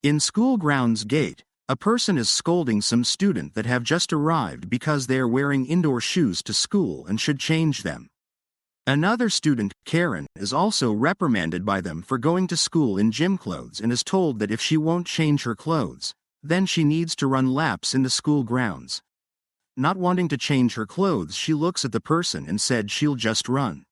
In school grounds gate, a person is scolding some student that have just arrived because they are wearing indoor shoes to school and should change them. Another student, Karen, is also reprimanded by them for going to school in gym clothes and is told that if she won't change her clothes, then she needs to run laps in the school grounds. Not wanting to change her clothes, she looks at the person and said she'll just run.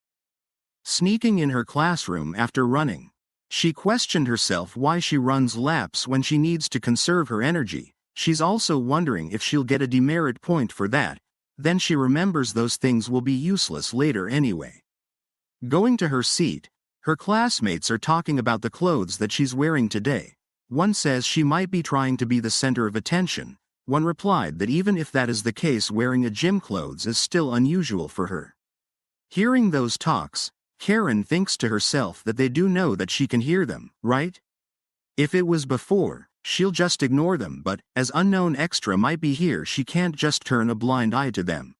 Sneaking in her classroom after running, she questioned herself why she runs laps when she needs to conserve her energy. She's also wondering if she'll get a demerit point for that. Then she remembers those things will be useless later anyway. Going to her seat, her classmates are talking about the clothes that she's wearing today. One says she might be trying to be the center of attention. One replied that even if that is the case, wearing a gym clothes is still unusual for her. Hearing those talks, Karen thinks to herself that they do know that she can hear them, right? If it was before, she'll just ignore them, but as unknown extra might be here, she can't just turn a blind eye to them.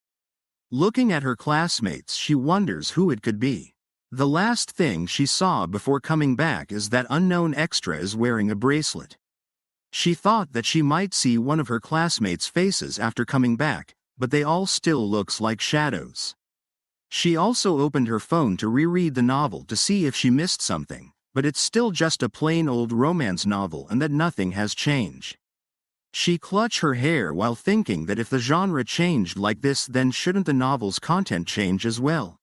Looking at her classmates, she wonders who it could be. The last thing she saw before coming back is that unknown extra is wearing a bracelet. She thought that she might see one of her classmates' faces after coming back, but they all still looks like shadows. She also opened her phone to reread the novel to see if she missed something, but it's still just a plain old romance novel and that nothing has changed. She clutched her hair while thinking that if the genre changed like this, then shouldn't the novel's content change as well?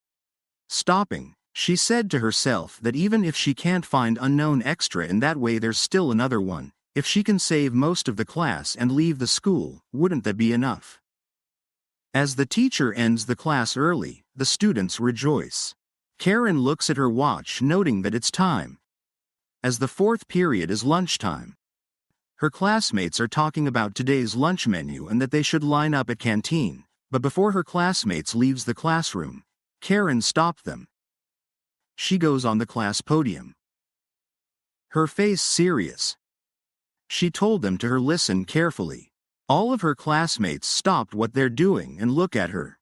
Stopping, she said to herself that even if she can't find unknown extra in that way, there's still another one. If she can save most of the class and leave the school, wouldn't that be enough? As the teacher ends the class early, the students rejoice. Karen looks at her watch, noting that it's time, as the fourth period is lunchtime. Her classmates are talking about today's lunch menu and that they should line up at canteen, but before her classmates leaves the classroom, Karen stopped them. She goes on the class podium, her face serious. She told them to listen carefully. All of her classmates stopped what they're doing and look at her.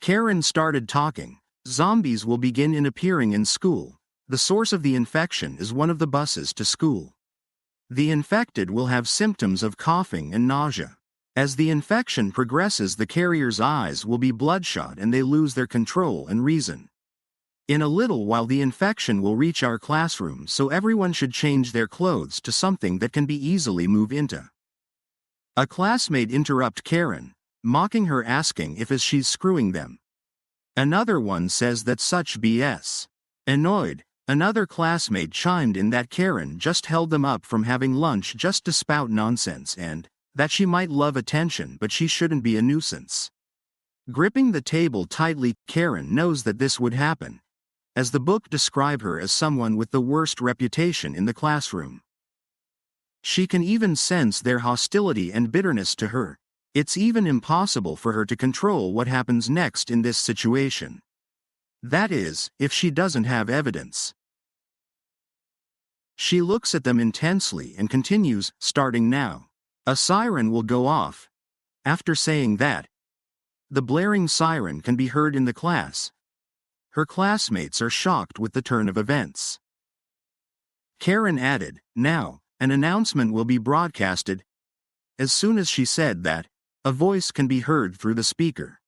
Karen started talking. Zombies will begin appearing in school. The source of the infection is one of the buses to school. The infected will have symptoms of coughing and nausea. As the infection progresses, the carrier's eyes will be bloodshot and they lose their control and reason. In a little while the infection will reach our classroom, so everyone should change their clothes to something that can be easily moved into. A classmate interrupts Karen, mocking her, asking if she's screwing them. Another one says that such BS. Annoyed, another classmate chimed in that Karen just held them up from having lunch just to spout nonsense and that she might love attention but she shouldn't be a nuisance. Gripping the table tightly, Karen knows that this would happen, as the book describes her as someone with the worst reputation in the classroom. She can even sense their hostility and bitterness to her. It's even impossible for her to control what happens next in this situation. That is, if she doesn't have evidence. She looks at them intensely and continues, starting now. A siren will go off. After saying that, the blaring siren can be heard in the class. Her classmates are shocked with the turn of events. Karen added, now, an announcement will be broadcasted. As soon as she said that, a voice can be heard through the speaker.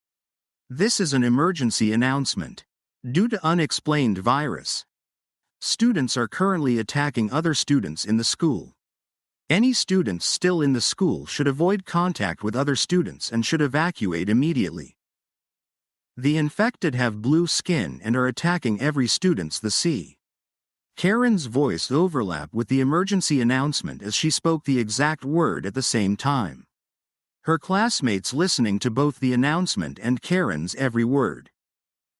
This is an emergency announcement. Due to unexplained virus, students are currently attacking other students in the school. Any students still in the school should avoid contact with other students and should evacuate immediately. The infected have blue skin and are attacking every student's the sea. Karen's voice overlapped with the emergency announcement as she spoke the exact word at the same time. Her classmates listening to both the announcement and Karen's every word.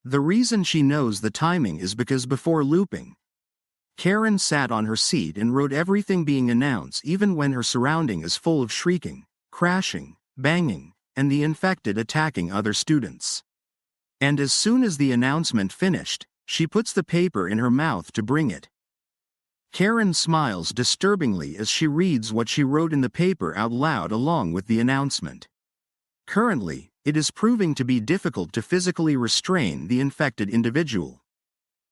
The reason she knows the timing is because before looping, Karen sat on her seat and wrote everything being announced, even when her surrounding is full of shrieking, crashing, banging, and the infected attacking other students. And as soon as the announcement finished, she puts the paper in her mouth to bring it. Karen smiles disturbingly as she reads what she wrote in the paper out loud along with the announcement. Currently, it is proving to be difficult to physically restrain the infected individual.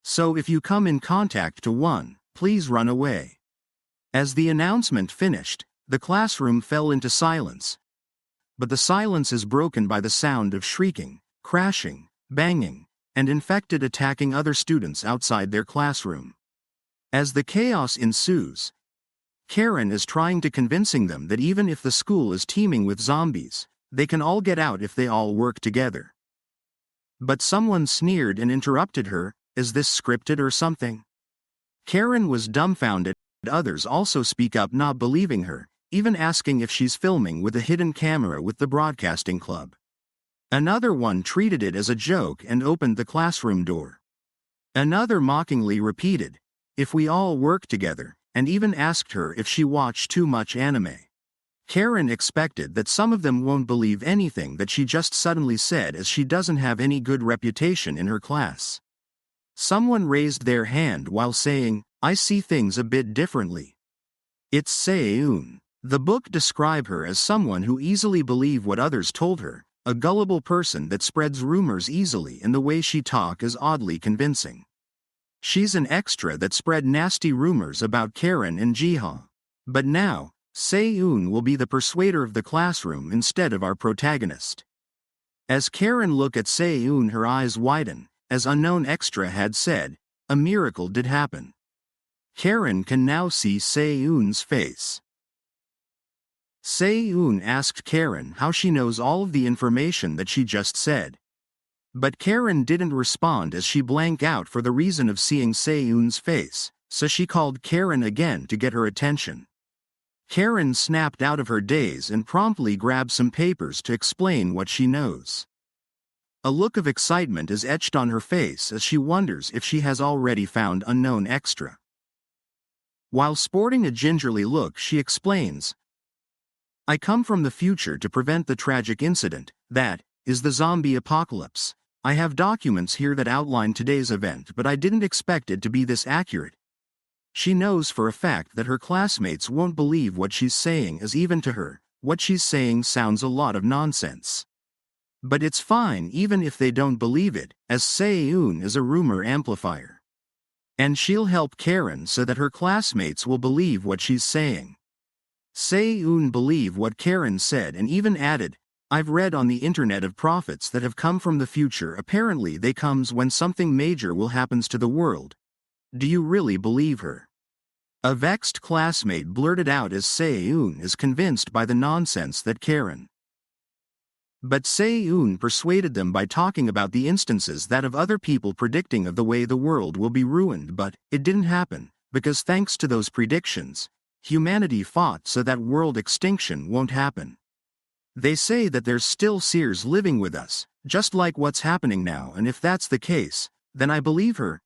So if you come in contact to one, please run away. As the announcement finished, the classroom fell into silence. But the silence is broken by the sound of shrieking, crashing, banging, and infected attacking other students outside their classroom. As the chaos ensues, Karen is trying to convincing them that even if the school is teeming with zombies, they can all get out if they all work together. But someone sneered and interrupted her. Is this scripted or something? Karen was dumbfounded. Others also speak up, not believing her, even asking if she's filming with a hidden camera with the broadcasting club. Another one treated it as a joke and opened the classroom door. Another mockingly repeated, "If we all work together," and even asked her if she watched too much anime. Karen expected that some of them won't believe anything that she just suddenly said, as she doesn't have any good reputation in her class. Someone raised their hand while saying, "I see things a bit differently." It's Se-eun. The book described her as someone who easily believed what others told her, a gullible person that spreads rumors easily, and the way she talks is oddly convincing. She's an extra that spread nasty rumors about Karen and Jiha. But now, Se-eun will be the persuader of the classroom instead of our protagonist. As Karen looked at Se-eun, her eyes widen. As unknown extra had said, a miracle did happen. Karen can now see Se-eun's face. Se-eun asked Karen how she knows all of the information that she just said. But Karen didn't respond, as she blanked out for the reason of seeing Se-eun's face, so she called Karen again to get her attention. Karen snapped out of her daze and promptly grabbed some papers to explain what she knows. A look of excitement is etched on her face as she wonders if she has already found unknown extra. While sporting a gingerly look, she explains, "I come from the future to prevent the tragic incident that is the zombie apocalypse. I have documents here that outline today's event, but I didn't expect it to be this accurate." She knows for a fact that her classmates won't believe what she's saying, as even to her, what she's saying sounds a lot of nonsense. But it's fine even if they don't believe it, as Se-eun is a rumor amplifier. And she'll help Karen so that her classmates will believe what she's saying. Se-eun believed what Karen said and even added, "I've read on the internet of prophets that have come from the future. Apparently they comes when something major will happens to the world. Do you really believe her?" A vexed classmate blurted out, as Se-eun is convinced by the nonsense that Karen. But Se-eun persuaded them by talking about the instances that of other people predicting of the way the world will be ruined, but it didn't happen, because thanks to those predictions, humanity fought so that world extinction won't happen. They say that there's still seers living with us, just like what's happening now, and if that's the case, then I believe her.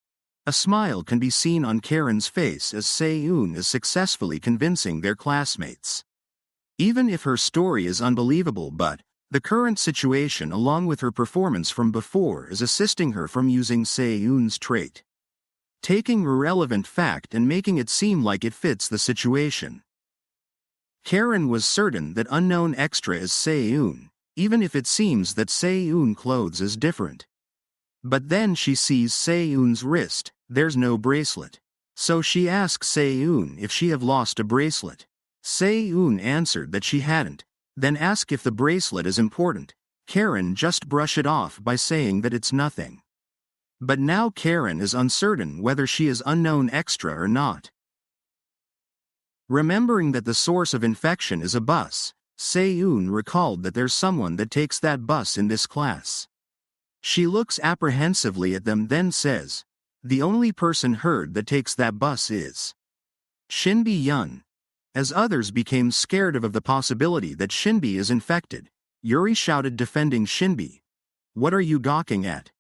A smile can be seen on Karen's face as Se-eun is successfully convincing their classmates. Even if her story is unbelievable, but the current situation along with her performance from before is assisting her from using Se-eun's trait, taking a relevant fact and making it seem like it fits the situation. Karen was certain that unknown extra is Se-eun, even if it seems that Se-eun clothes is different. But then she sees Se-eun's wrist, there's no bracelet. So she asks Se-eun if she have lost a bracelet. Se-eun answered that she hadn't, then asked if the bracelet is important. Karen just brushed it off by saying that it's nothing. But now Karen is uncertain whether she is unknown extra or not. Remembering that the source of infection is a bus, Se-eun recalled that there's someone that takes that bus in this class. She looks apprehensively at them, then says, "The only person heard that takes that bus is Shinbi Yun." As others became scared of the possibility that Shinbi is infected, Yuri shouted, defending Shinbi, "What are you gawking at?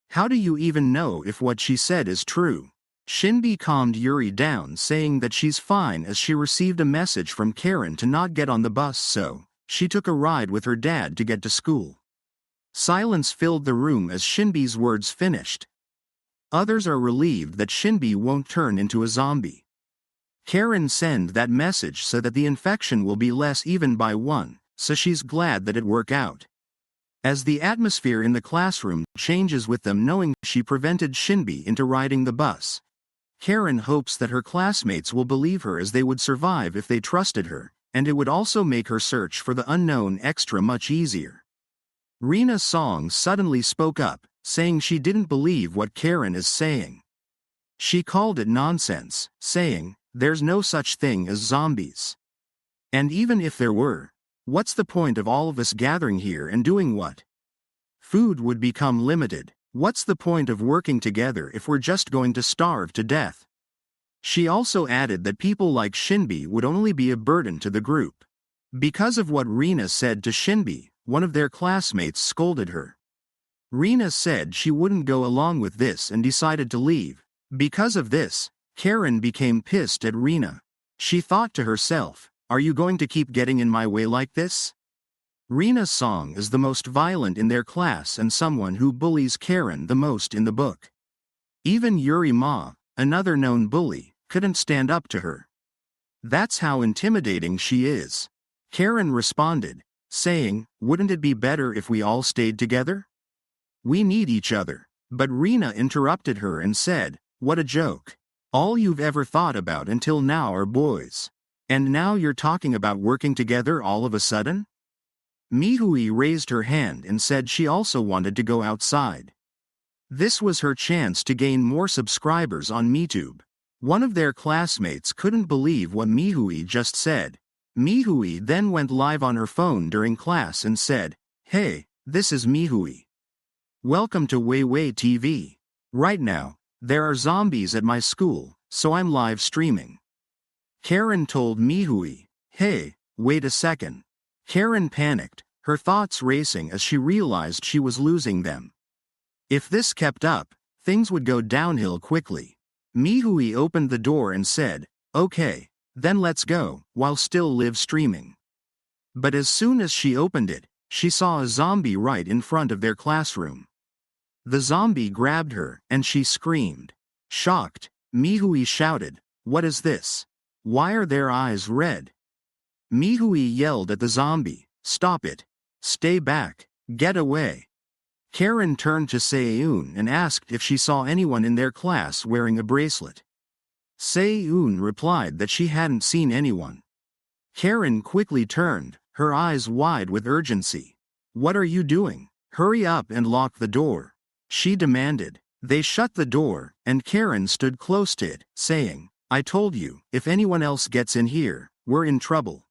How do you even know if what she said is true?" Shinbi calmed Yuri down, saying that she's fine as she received a message from Karen to not get on the bus, so she took a ride with her dad to get to school. Silence filled the room as Shinbi's words finished. Others are relieved that Shinbi won't turn into a zombie. Karen sent that message so that the infection will be less even by one, so she's glad that it worked out. As the atmosphere in the classroom changes with them knowing she prevented Shinbi into riding the bus, Karen hopes that her classmates will believe her as they would survive if they trusted her, and it would also make her search for the unknown extra much easier. Rina Song suddenly spoke up, saying she didn't believe what Karen is saying. She called it nonsense, saying, "There's no such thing as zombies. And even if there were, what's the point of all of us gathering here and doing what? Food would become limited. What's the point of working together if we're just going to starve to death?" She also added that people like Shinbi would only be a burden to the group. Because of what Rina said to Shinbi, one of their classmates scolded her. Rina said she wouldn't go along with this and decided to leave. Because of this, Karen became pissed at Rina. She thought to herself, "Are you going to keep getting in my way like this?" Rina Song is the most violent in their class and someone who bullies Karen the most in the book. Even Yuri Ma, another known bully, couldn't stand up to her. That's how intimidating she is. Karen responded, saying, "Wouldn't it be better if we all stayed together? We need each other." But Rina interrupted her and said, "What a joke. All you've ever thought about until now are boys. And now you're talking about working together all of a sudden?" Mihui raised her hand and said she also wanted to go outside. This was her chance to gain more subscribers on MeTube. One of their classmates couldn't believe what Mihui just said. Mihui then went live on her phone during class and said, "Hey, this is Mihui. Welcome to Weiwei TV. Right now, there are zombies at my school, so I'm live streaming." Karen told Mihui, "Hey, wait a second." Karen panicked, her thoughts racing as she realized she was losing them. If this kept up, things would go downhill quickly. Mihui opened the door and said, "Okay, then let's go," while still live streaming. But as soon as she opened it, she saw a zombie right in front of their classroom. The zombie grabbed her, and she screamed. Shocked, Mihui shouted, "What is this? Why are their eyes red?" Mihui yelled at the zombie, "Stop it. Stay back. Get away." Karen turned to Se-eun and asked if she saw anyone in their class wearing a bracelet. Se-eun replied that she hadn't seen anyone. Karen quickly turned, her eyes wide with urgency. "What are you doing? Hurry up and lock the door," she demanded. They shut the door, and Karen stood close to it, saying, "I told you, if anyone else gets in here, we're in trouble.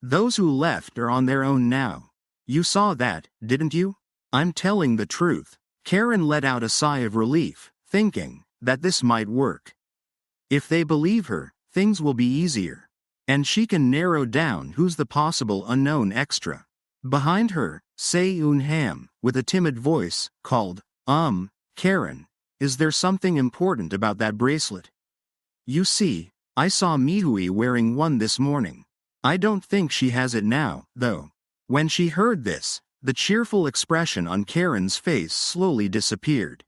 Those who left are on their own now. You saw that, didn't you? I'm telling the truth." Karen let out a sigh of relief, thinking that this might work. If they believe her, things will be easier. And she can narrow down who's the possible unknown extra. Behind her, Se-eun Ham, with a timid voice, called, Karen, is there something important about that bracelet? You see, I saw Mihui wearing one this morning. I don't think she has it now, though." When she heard this, the cheerful expression on Karen's face slowly disappeared.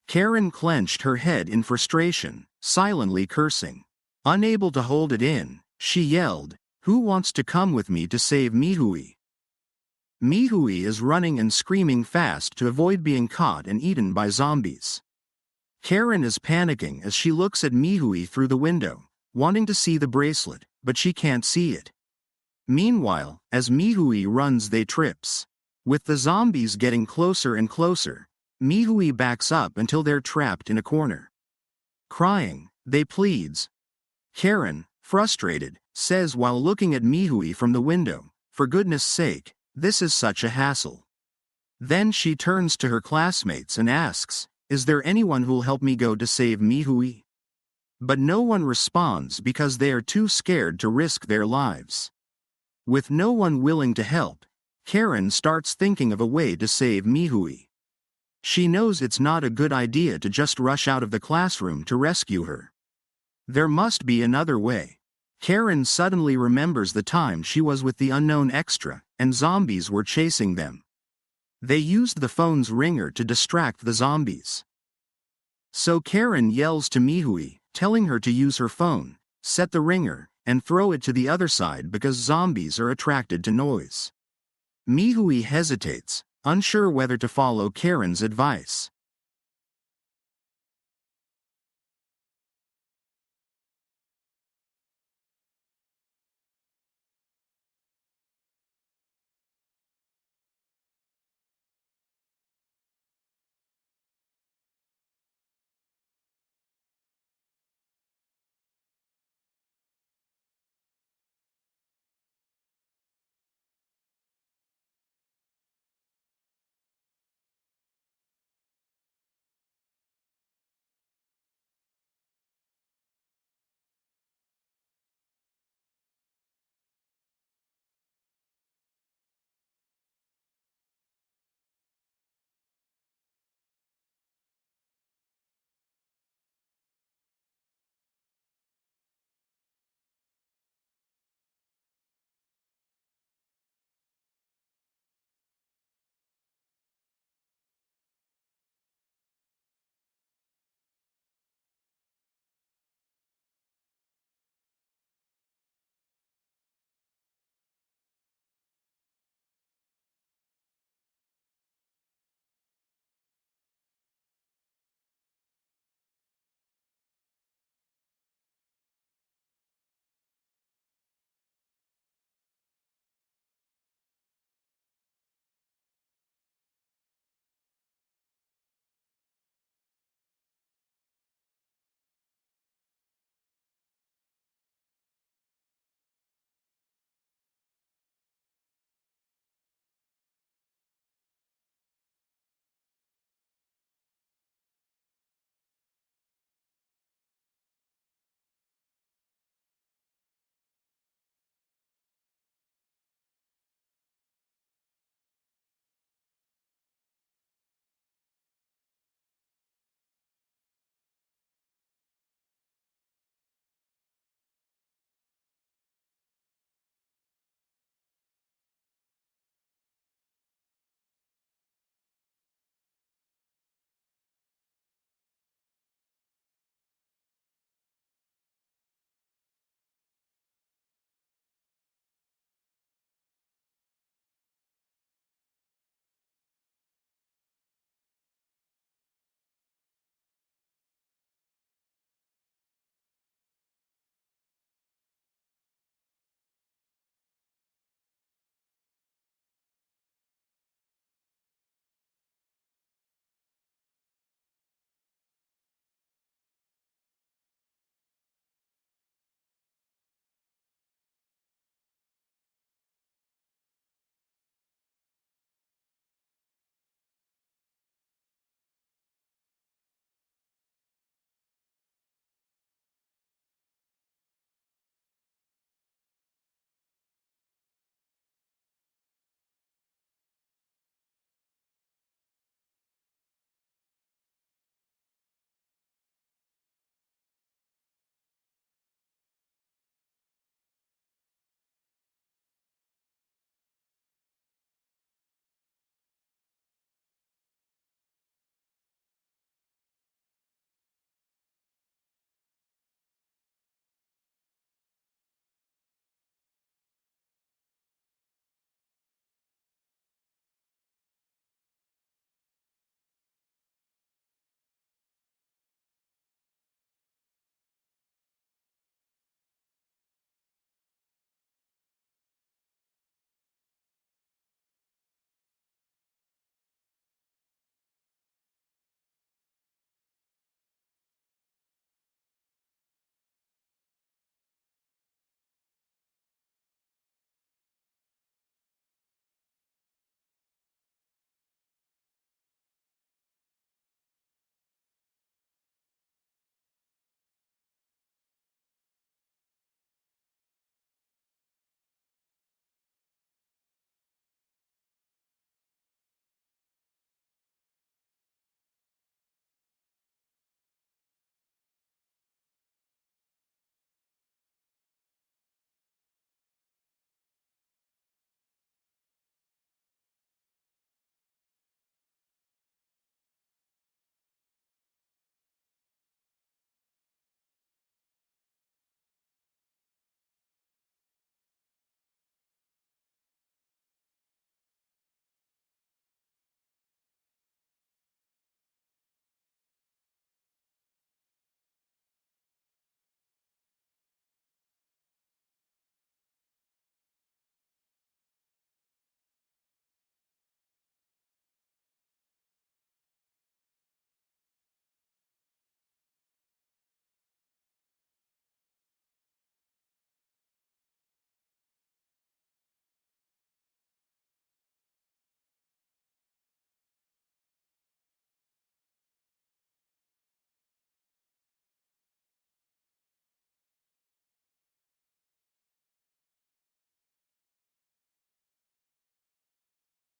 Karen clenched her head in frustration, silently cursing. Unable to hold it in, she yelled, "Who wants to come with me to save Mihui?" Mihui is running and screaming fast to avoid being caught and eaten by zombies. Karen is panicking as she looks at Mihui through the window, wanting to see the bracelet, but she can't see it. Meanwhile, as Mihui runs, they trips. With the zombies getting closer and closer, Mihui backs up until they're trapped in a corner. Crying, they pleads. Karen, frustrated, says while looking at Mihui from the window, "For goodness sake, this is such a hassle." Then she turns to her classmates and asks, "Is there anyone who'll help me go to save Mihui?" But no one responds because they are too scared to risk their lives. With no one willing to help, Karen starts thinking of a way to save Mihui. She knows it's not a good idea to just rush out of the classroom to rescue her. There must be another way. Karen suddenly remembers the time she was with the unknown extra, and zombies were chasing them. They used the phone's ringer to distract the zombies. So Karen yells to Mihui, telling her to use her phone, set the ringer, and throw it to the other side because zombies are attracted to noise. Mihui hesitates, unsure whether to follow Karen's advice.